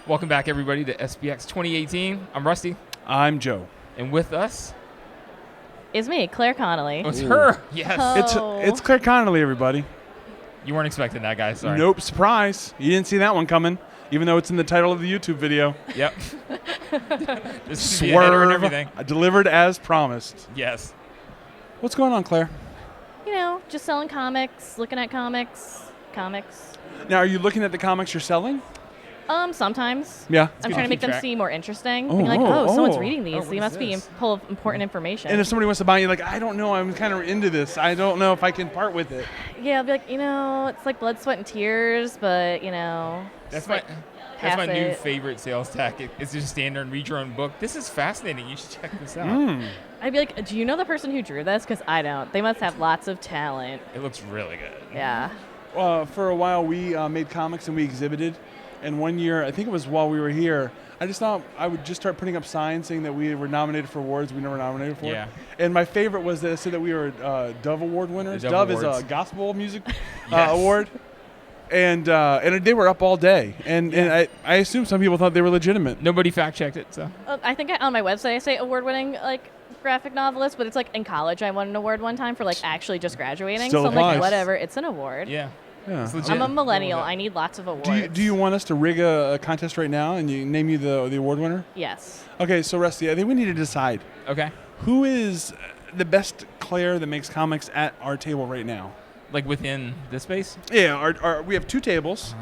Welcome back, everybody, to SPX 2018. I'm Rusty. I'm Joe. And with us... It's me, Claire Connelly. Oh, it's her. Yes. Oh. It's Claire Connelly, everybody. You weren't expecting that, guys. Sorry. Nope, surprise. You didn't see that one coming, even though it's in the title of the YouTube video. Yep. This is the header and everything. Delivered as promised. Yes. What's going on, Claire? You know, just selling comics, looking at comics. Now, are you looking at the comics you're selling? Sometimes. Yeah. I'm trying to make them seem more interesting. Oh, Being like, someone's reading these. what So you is must be this? full of important information. And if somebody wants to buy, you're like, I don't know, I'm kind of into this. I don't know if I can part with it. Yeah, I'll be like, it's like blood, sweat, and tears, but, That's just my pass new it. favorite sales tactic. It's just stand there and read your own book. This is fascinating. You should check this out. I'd be like, do you know the person who drew this? Because I don't. They must have lots of talent. It looks really good. Yeah. For a while, we made comics and we exhibited. And one year, I think it was while we were here, I just thought I would just start putting up signs saying that we were nominated for awards we never nominated for. Yeah. And my favorite was that it said that we were Dove Award winners. The Dove Dove is Awards. a gospel music Yes. award. And they were up all day. And I assume some people thought they were legitimate. Nobody fact-checked it, so... I think on my website I say award-winning, graphic novelist, but it's like in college I won an award one time for actually just graduating. Still so I'm applies. like, whatever, it's an award. Yeah. Yeah. It's legit. I'm a millennial. Roll with it. I need lots of awards. Do you want us to rig a contest right now and name you the award winner? Yes. Okay, so Rusty, I think we need to decide Okay. who is the best Claire that makes comics at our table right now. Like within this space? Yeah, we have two tables.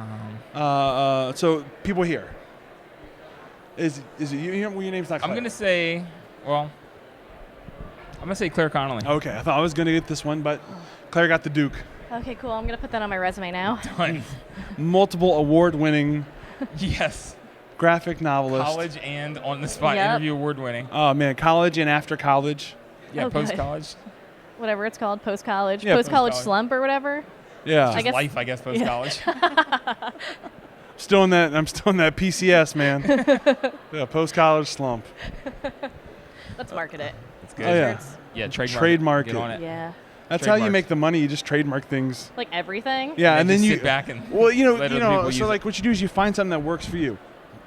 So people here. Is it you? Your name's not Claire. I'm going to say... Well... I'm going to say Claire Connelly. Okay, I thought I was going to get this one, but Claire got the Duke. Okay, cool. I'm going to put that on my resume now. Done. Multiple award-winning Yes. graphic novelist. College and on-the-spot Yep. interview award-winning. Oh, man, college and after college. Yeah, Oh, good. post-college. Whatever it's called, post-college. Yeah, Post-college post-college. slump or whatever. Yeah. I guess- Life, I guess, post-college. I'm still in that PCS, man. Yeah, post-college slump. Let's market it. It's good. Oh, yeah. Yeah, Trademark Get it. on it. Yeah. That's how you Trademarks. make the money. You just trademark things. Like everything. Yeah, and then just you sit back and well, let other people use so it. like what you do is you find something that works for you,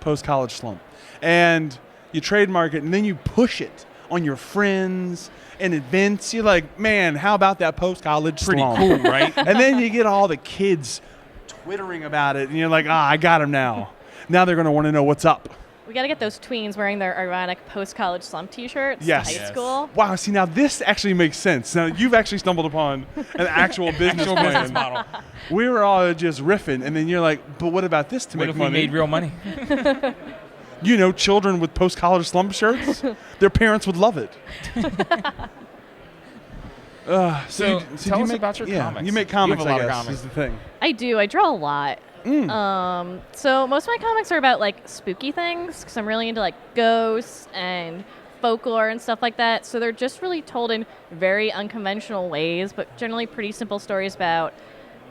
post-college slump, and you trademark it, and then you push it on your friends and events. You're like, man, how about that post-college pretty slump? cool, right? And then you get all the kids twittering about it, and you're like, I got them now. Now they're going to want to know what's up. We got to get those tweens wearing their ironic post-college slump T-shirts Yes. to high Yes. school. Wow, see, now this actually makes sense. Now, you've actually stumbled upon an actual business Actual plan. business model. We were all just riffing, and then you're like, but what about this to What make if we money? made real money? Children with post-college slump shirts, their parents would love it. So tell us about your comics. You make You have comics, a lot I of guess, comics. is the thing. I do. I draw a lot. So most of my comics are about spooky things because I'm really into ghosts and folklore and stuff like that. So they're just really told in very unconventional ways, but generally pretty simple stories about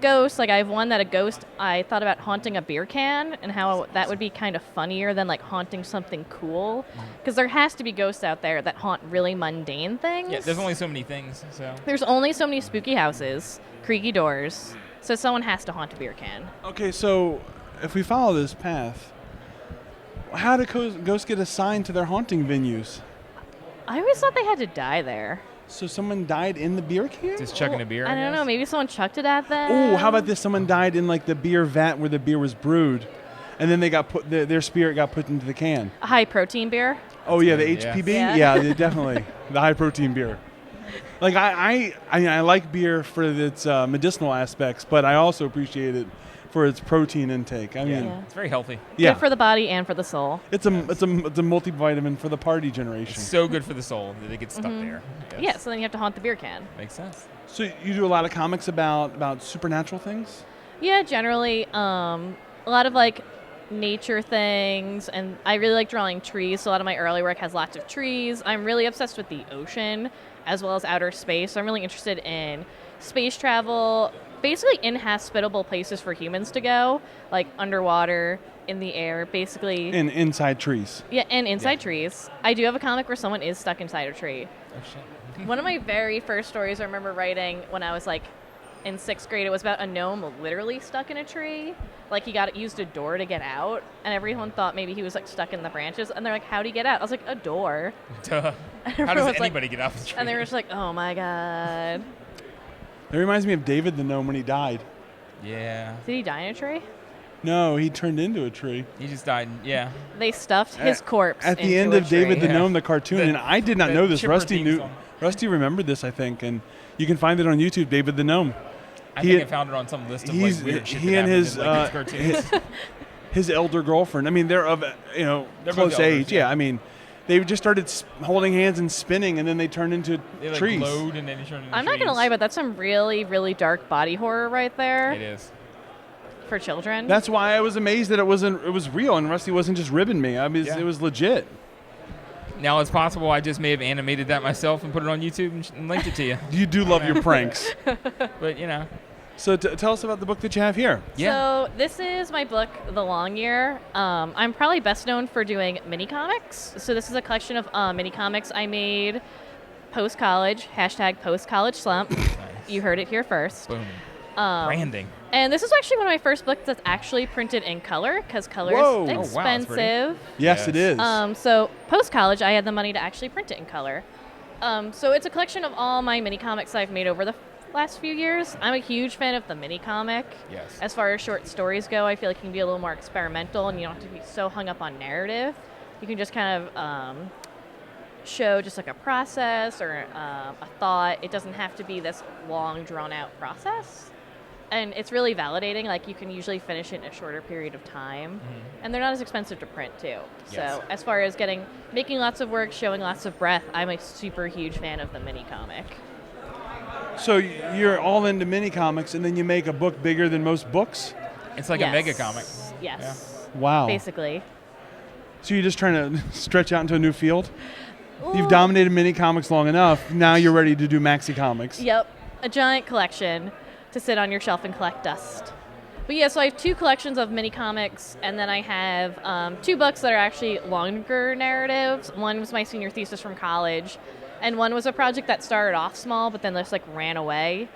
ghosts. I have one that a ghost, I thought about haunting a beer can and how that would be kind of funnier than haunting something cool. Because there has to be ghosts out there that haunt really mundane things. Yeah, there's only so many things, so... There's only so many spooky houses, creaky doors. So someone has to haunt a beer can. Okay, so if we follow this path, how do ghosts get assigned to their haunting venues? I always thought they had to die there. So someone died in the beer can? Just chugging a beer, I don't know. Maybe someone chucked it at them. Oh, how about this? Someone died in the beer vat where the beer was brewed, and then they got put. Their spirit got put into the can. A high protein beer. Oh yeah, the good, yeah. HPB. Yeah. Yeah, definitely the high protein beer. I like beer for its medicinal aspects, but I also appreciate it for its protein intake. I mean, Yeah. It's very healthy. yeah, Good for the body and for the soul. it's a multivitamin for the party generation. It's so good for the soul that it gets stuck there. Yes. Yeah, so then you have to haunt the beer can. Makes sense. So you do a lot of comics about supernatural things? Yeah, generally. A lot of nature things, and I really like drawing trees, so a lot of my early work has lots of trees. I'm really obsessed with the ocean as well as outer space, so I'm really interested in space travel, basically inhospitable places for humans to go, like underwater, in the air, basically. And inside trees. Yeah, and inside trees. I do have a comic where someone is stuck inside a tree. Oh, shit. One of my very first stories I remember writing when I was in 6th grade. It was about a gnome literally stuck in a tree. Like he used a door to get out, and everyone thought maybe he was like stuck in the branches. And they're like, "How'd he get out?" I was like, "A door." Duh. And How everyone does was like- anybody get off the tree? And they were just like, "Oh my god." It reminds me of David the gnome when he died. Yeah. Did he die in a tree? No, he turned into a tree. He just died. Yeah. They stuffed his corpse At the into end a of David tree. the Yeah. Gnome, the cartoon, The- and I did not the know this. Chipper Rusty theme knew. song. Rusty remembered this, I think, and you can find it on YouTube. David the Gnome. I He- think I found it on some list of like he's- weird shit he that and happened his, in, like, these cartoons. His elder girlfriend. I mean, they're of They're close both elders, age. yeah. I mean, they just started holding hands and spinning, and then they turned into They like trees. glowed and then he turned into I'm not gonna trees. lie, but that's some really, really dark body horror right there It is. for children. That's why I was amazed that it was real, and Rusty wasn't just ribbing me. I mean, Yeah. it was legit. Now it's possible I just may have animated that myself and put it on YouTube and linked it to you. You do love your pranks. But you know, So tell us about the book that you have here. yeah. So this is my book, The Long Year. I'm probably best known for doing mini comics. So this is a collection of mini comics I made post-college, #post-college slump. Nice. You heard it here first. Boom. Um, Branding. And this is actually one of my first books that's actually printed in color because color Whoa. is Oh, wow, it's pretty. expensive. Yes, it is. So post-college, I had the money to actually print it in color. So it's a collection of all my mini comics I've made over the last few years. I'm a huge fan of the mini comic. Yes. As far as short stories go, I feel like you can be a little more experimental and you don't have to be so hung up on narrative. You can just kind of show just like a process or a thought. It doesn't have to be this long, drawn-out process. And it's really validating. Like, you can usually finish it in a shorter period of time. And they're not as expensive to print, too. Yes. So as far as making lots of work, showing lots of breadth, I'm a super huge fan of the mini comic. So you're all into mini comics, and then you make a book bigger than most books? It's like Yes. a mega comic. Yes. Wow. Basically. So you're just trying to stretch out into a new field? You've dominated mini comics long enough. Now you're ready to do maxi comics. Yep. A giant collection to sit on your shelf and collect dust. But yeah, so I have 2 collections of mini comics, and then I have 2 books that are actually longer narratives. One was my senior thesis from college, and one was a project that started off small, but then just like ran away.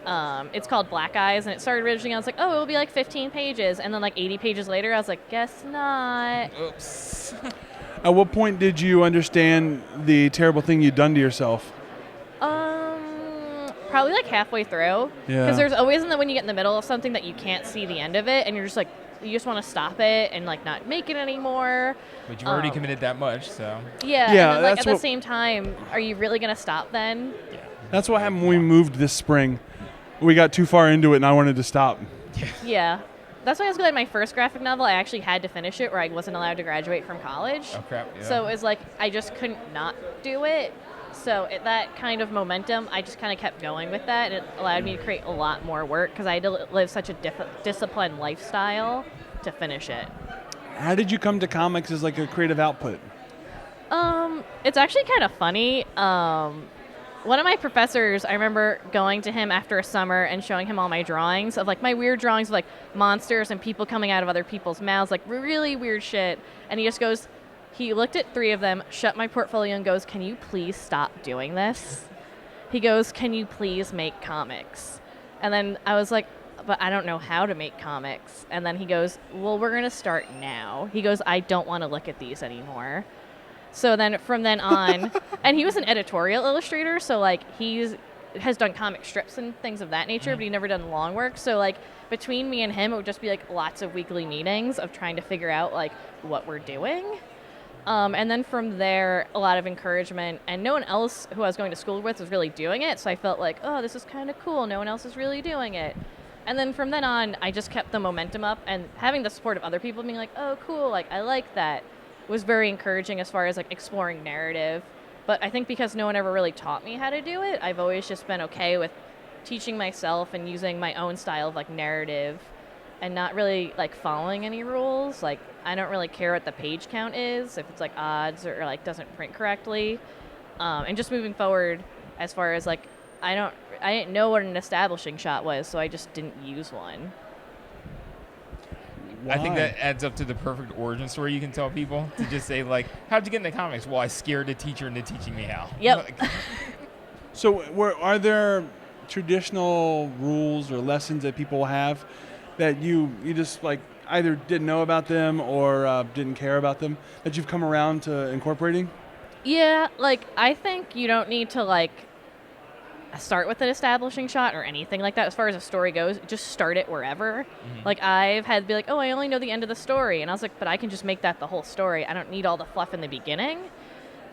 It's called Black Eyes, and it started originally, I was like, oh, it'll be like 15 pages, and then like 80 pages later, I was like, guess not. Oops. At what point did you understand the terrible thing you'd done to yourself? Probably like halfway through. Yeah. Because there's always when you get in the middle of something that you can't see the end of it, and you're just like, you just want to stop it and like not make it anymore. But you've already committed that much, so. Yeah. Yeah, And then, like, that's at the what- same time, are you really going to stop then? That's what happened when we moved this spring. We got too far into it, and I wanted to stop. Yeah. That's why I was glad my first graphic novel, I actually had to finish it, or I wasn't allowed to graduate from college. Oh crap. Yeah. So it was like, I just couldn't not do it. So that kind of momentum, I just kind of kept going with that, and it allowed me to create a lot more work because I had to live such a disciplined lifestyle to finish it. How did you come to comics as like a creative output? It's actually kind of funny. One of my professors, I remember going to him after a summer and showing him all my drawings of like my weird drawings of like monsters and people coming out of other people's mouths, like really weird shit. And he just goes, he looked at 3 of them, shut my portfolio and goes, can you please stop doing this? He goes, can you please make comics? And then I was like, but I don't know how to make comics. And then he goes, well, we're going to start now. He goes, I don't want to look at these anymore. So then from then on, and he was an editorial illustrator, so like has done comic strips and things of that nature, but he never done long work. So like between me and him, it would just be like lots of weekly meetings of trying to figure out like what we're doing. And then from there, a lot of encouragement, and no one else who I was going to school with was really doing it. So I felt like, oh, this is kind of cool. No one else is really doing it. And then from then on, I just kept the momentum up, and having the support of other people being like, oh, cool, like I like that, was very encouraging as far as like exploring narrative. But I think because no one ever really taught me how to do it, I've always just been okay with teaching myself and using my own style of like narrative and not really like following any rules. Like I don't really care what the page count is, if it's like odds or like doesn't print correctly. And just moving forward as far as like, I didn't know what an establishing shot was, so I just didn't use one. I think Why? that adds up to the perfect origin story you can tell people to just say like, how'd you get into comics? Well, I scared a teacher into teaching me how. Yep. Like, So are there traditional rules or lessons that people have that you just like either didn't know about them or didn't care about them that you've come around to incorporating? Yeah, like I think you don't need to like start with an establishing shot or anything like that as far as a story goes. Just start it wherever. Like I've had to be like, oh, I only know the end of the story, and I was like, but I can just make that the whole story. I don't need all the fluff in the beginning.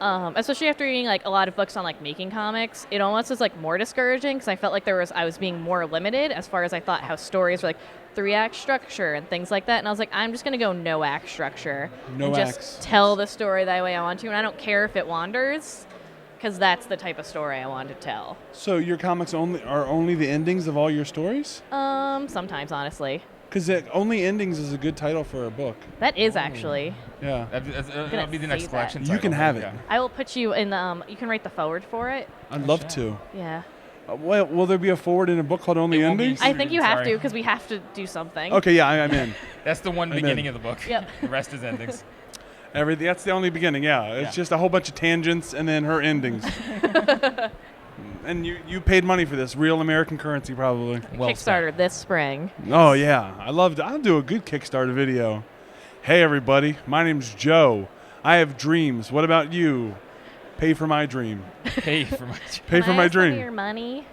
Especially after reading like a lot of books on like making comics, it almost was like more discouraging because I felt like I was being more limited as far as I thought how stories were like 3-act structure and things like that. And I was like, I'm just gonna go no act structure and just tell the story that way I want to, and I don't care if it wanders, because that's the type of story I want to tell. So your comics are only the endings of all your stories? Sometimes, honestly. Because only endings is a good title for a book. That is actually. Yeah. That'll be the next save collection. You title. can have it. Yeah. I will put you in the. You can write the forward for it. I'd love to. Yeah. Well, will there be a forward in a book called Only It won't be. Endings? I think you have Sorry. to because we have to do something. Okay, yeah, I'm in. That's the one I'm beginning in. of the book. Yep. The rest is endings. Everything. That's the only beginning. Yeah, it's Yeah. just a whole bunch of tangents and then her endings. And you paid money for this, real American currency, probably. Well Kickstarter this spring. Oh yeah, I'll do a good Kickstarter video. Hey everybody, my name's Joe. I have dreams. What about you? Pay for my dream. said. Pay for my. Pay Can for I my ask for dream. your money?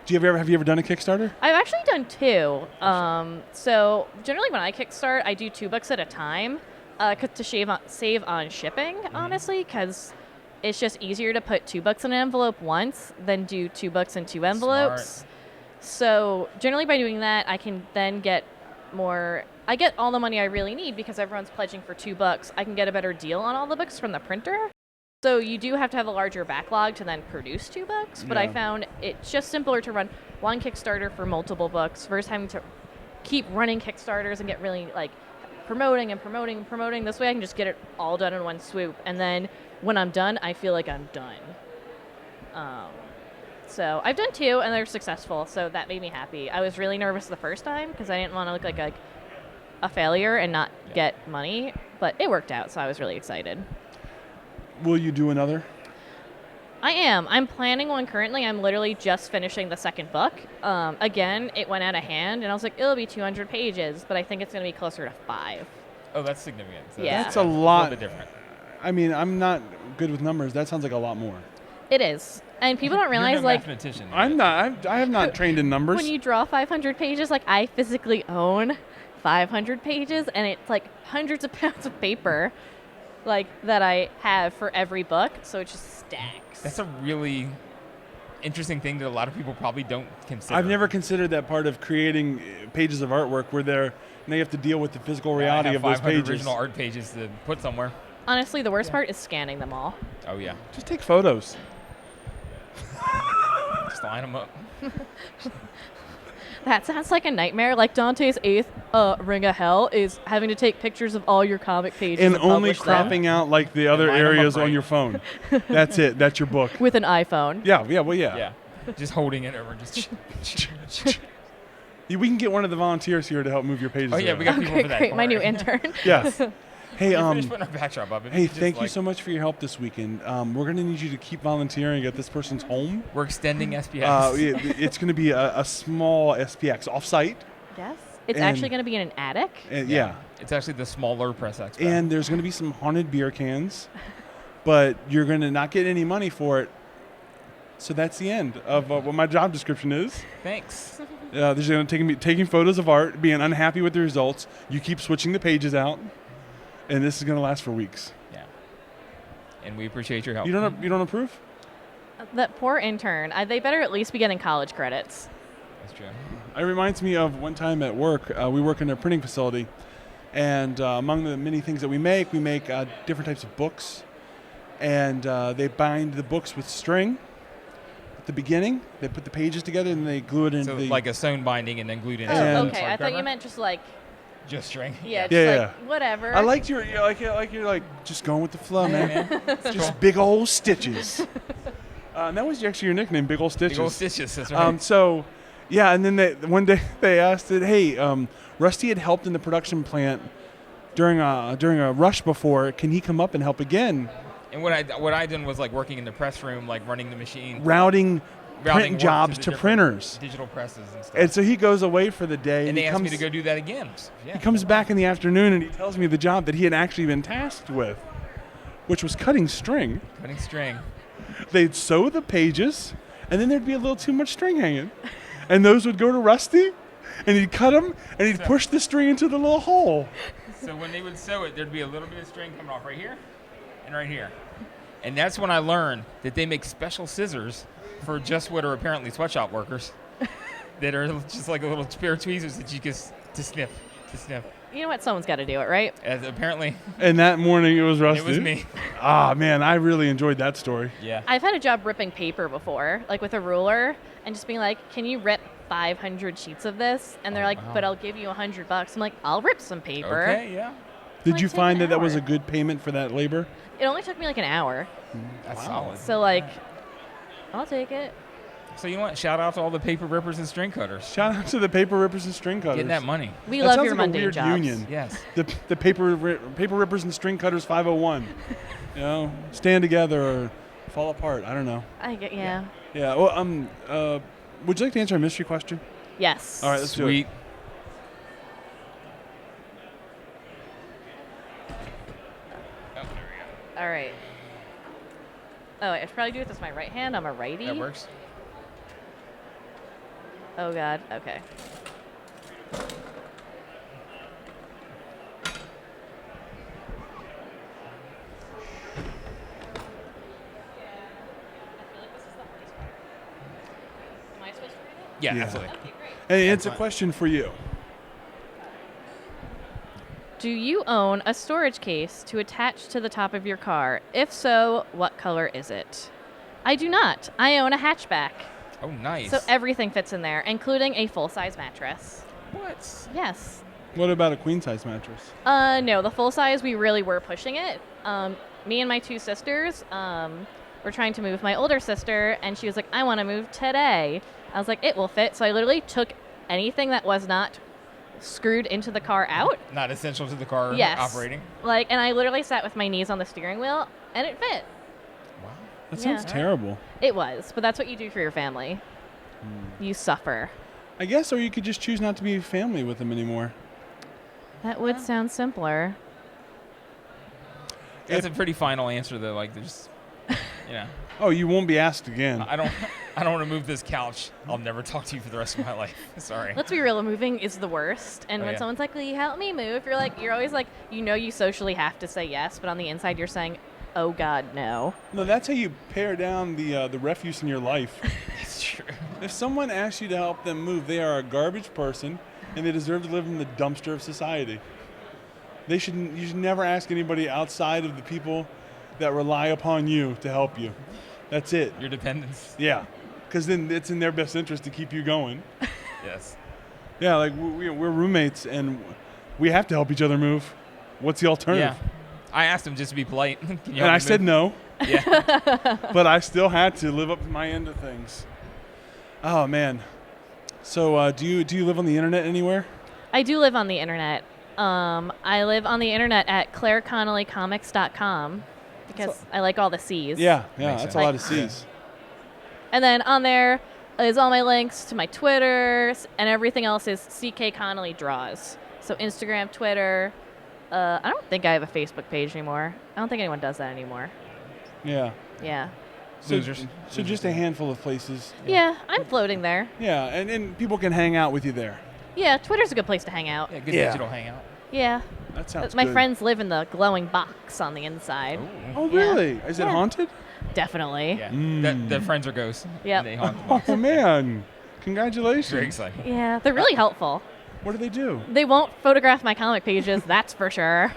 Have you ever done a Kickstarter? I've actually done 2. So generally when I kickstart, I do 2 books at a time, to save on shipping, honestly, because it's just easier to put 2 books in an envelope once than do 2 books in 2 envelopes. Smart. So generally by doing that, I can then get more. I get all the money I really need because everyone's pledging for 2 books. I can get a better deal on all the books from the printer. So you do have to have a larger backlog to then produce 2 books, but I Yeah. found it's just simpler to run one Kickstarter for multiple books versus having to keep running Kickstarters and get really like promoting and promoting and promoting. This way I can just get it all done in one swoop, and then when I'm done, I feel like I'm done. So I've done 2 and they're successful, so that made me happy. I was really nervous the first time because I didn't want to look like a failure and not get money, but it worked out, so I was really excited. Will you do another? I am. I'm planning one currently. I'm literally just finishing the 2nd book. Again, it went out of hand, and I was like, it'll be 200 pages, but I think it's going to be closer to 5. Oh, that's significant. So Yeah. That's a lot. A little bit different. I mean, I'm not good with numbers. That sounds like a lot more. It is. And people don't realize, You're no like, mathematician. I'm not. I have not trained in numbers. when you draw 500 pages, like, I physically own 500 pages, and it's, like, hundreds of pounds of paper, like, that I have for every book, so it just stacks. That's a really interesting thing that a lot of people probably don't consider. I've never considered that part of creating pages of artwork where now you have to deal with the physical Yeah, I reality have of those 500 pages. original art pages to put somewhere. Honestly, the worst part is scanning them all. Oh yeah, Just take photos. just line them up. That sounds like a nightmare. Like Dante's 8th ring of hell is having to take pictures of all your comic pages And and only publish them cropping out like the other line 'em up areas on right. your phone. That's it. That's your book. with an iPhone. Yeah, well, yeah. Yeah, just holding it over. Just. We can get one of the volunteers here to help move your pages. Oh yeah, around. we got Oh, people great, for that. great. Don't My new worry. intern. Yes. Hey, We're finished putting our backdrop up. If hey, you could just, thank you like- so much for your help this weekend. We're gonna need you to keep volunteering at this person's home. We're extending SPX. It's gonna be a small SPX offsite. Yes. It's And- actually going to be in an attic. And, yeah. It's actually the smaller press expo. And there's gonna be some haunted beer cans, but you're gonna not get any money for it. So that's the end of what my job description is. Thanks. There's going to taking photos of art, being unhappy with the results. You keep switching the pages out, and this is going to last for weeks. Yeah. And we appreciate your help. You don't approve? That poor intern. They better at least be getting college credits. That's true. It reminds me of one time at work. We work in a printing facility, and among the many things that we make different types of books, and they bind the books with string. At the beginning, they put the pages together and they glue it into So the like a sewn binding and then glued in. Oh, And- okay. I thought you meant just like, just string. yeah, just Yeah, like whatever. I liked you're like just going with the flow, man. Just Just big old stitches. And that was actually your nickname, Big Old Stitches. big old stitches. That's right. So, yeah, and then one day they asked it, hey, Rusty had helped in the production plant during a rush before. Can he come up and help again? And what I done was like working in the press room, like running the machine. Routing print work jobs the to different printers. digital presses and stuff. And so he goes away for the day. And they he asked me comes, to go do that again. Yeah. he comes back in the afternoon and he tells me the job that he had actually been tasked with, which was cutting string. Cutting string. They'd sew the pages, and then there'd be a little too much string hanging. And those would go to Rusty, and he'd cut them, and he'd push the string into the little hole. So when they would sew it, there'd be a little bit of string coming off right here and right here. And that's when I learned that they make special scissors for just what are apparently sweatshop workers that are just like a little pair of tweezers that you can to snip. You know what? Someone's got to do it, right? As apparently And that morning, it was Rusty. it was me. Ah, man, I really enjoyed that story. Yeah. I've had a job ripping paper before, like with a ruler, and just being like, "Can you rip 500 sheets of this?" And they're like, wow. "But I'll give you $100." I'm like, "I'll rip some paper." Okay, yeah. Did might you take find an that was hour. a good payment for that labor? It only took me like an hour, That's solid. so like, I'll take it. So you know what? Shout out to all the paper rippers and string cutters. Shout out to the paper rippers and string cutters. Getting that money. We That love sounds your like a mundane weird jobs. union. Yes. The paper rippers and string cutters 501. You know, stand together or fall apart. I don't know. I get, yeah. Yeah. Well, would you like to answer a mystery question? Yes. All right, let's do it. Sweet. All right. Oh, I should probably do it with my right hand. I'm a righty. That works. Oh God. Okay. Am I supposed to read it? Yeah, Yeah. absolutely. Okay, great. Hey, it's a fine. question for you. Do you own a storage case to attach to the top of your car? If so, what color is it? I do not. I own a hatchback. Oh, nice. So everything fits in there, including a full-size mattress. What? Yes. What about a queen size mattress? No, the full size, we really were pushing it. Me and my two sisters were trying to move my older sister, and she was like, I want to move today. I was like, it will fit. So I literally took anything that was not screwed into the car out. Not essential to the car Yes. operating. And I literally sat with my knees on the steering wheel, and it fit. Wow. That sounds Yeah. terrible. It was, but that's what you do for your family. You suffer. I guess, or you could just choose not to be family with them anymore. That would sound simpler. That's a pretty final answer, though. Like, there's, Oh, you won't be asked again. I don't want to move this couch. I'll never talk to you for the rest of my life. Sorry. Let's be real, moving is the worst. And Oh, when yeah. someone's like, will you help me move? You're always like, you socially have to say yes, but on the inside you're saying, oh God, no. No, that's how you pare down the refuse in your life. It's true. If someone asks you to help them move, they are a garbage person, and they deserve to live in the dumpster of society. You should never ask anybody outside of the people that rely upon you to help you. That's it. Your dependence. Yeah, because then it's in their best interest to keep you going. Yes. Yeah, like we're roommates, and we have to help each other move. What's the alternative? Yeah. I asked him just to be polite. Can you And help I me said move? no, Yeah. but I still had to live up to my end of things. Oh man. So do you live on the internet anywhere? I do live on the internet. I live on the internet at ClaireConnellyComics.com because I like all the C's. Yeah, Makes that's sense. a lot of Like- C's. And then on there is all my links to my Twitter, and everything else is CK Connelly Draws. So Instagram, Twitter. I don't think I have a Facebook page anymore. I don't think anyone does that anymore. Yeah. Yeah. So, Losers. so just a handful of places. Yeah, I'm floating there. Yeah, and people can hang out with you there. Yeah, Twitter's a good place to hang out. Yeah, good Yeah. digital hangout. Yeah. That sounds My good. friends live in the glowing box on the inside. Oh, Yeah. really? Is it Yeah. haunted? Definitely. Yeah. Their friends are ghosts. Yep. They haunt the box. Oh, man. Congratulations. Very exciting. Yeah, they're really helpful. What do they do? They won't photograph my comic pages, that's for sure.